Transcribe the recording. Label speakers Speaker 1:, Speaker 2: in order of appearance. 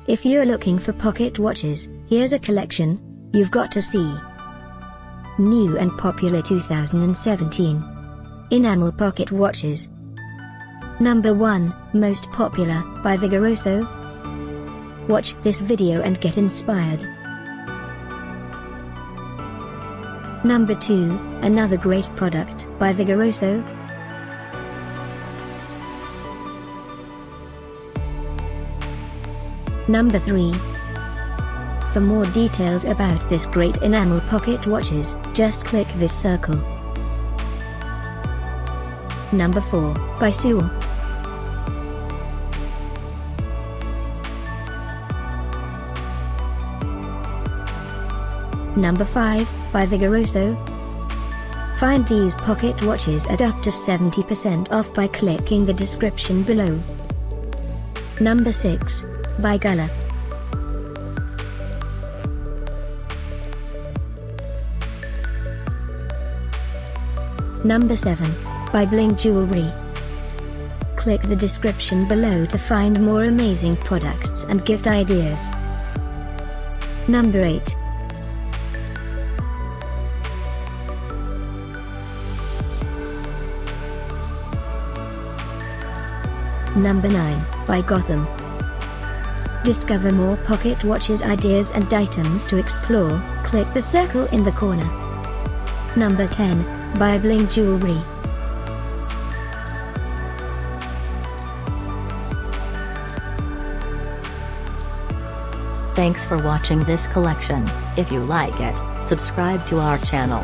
Speaker 1: If you're looking for pocket watches, here's a collection you've got to see. New and popular 2017 Enamel pocket watches. Number 1, most popular, by Vigoroso. Watch this video and get inspired. Number 2, another great product, by Vigoroso. Number 3. For more details about this great enamel pocket watches, just click this circle. Number 4, by Sewor. Number 5, by Vigoroso. Find these pocket watches at up to 70% off by clicking the description below. Number 6, by Gullor. Number 7, by Bling Jewelry. Click the description below to find more amazing products and gift ideas. Number 8. Number 9, by Gotham. Discover more pocket watches ideas and items to explore, click the circle in the corner. Number 10, by Bling Jewelry.
Speaker 2: Thanks for watching this collection. If you like it, subscribe to our channel.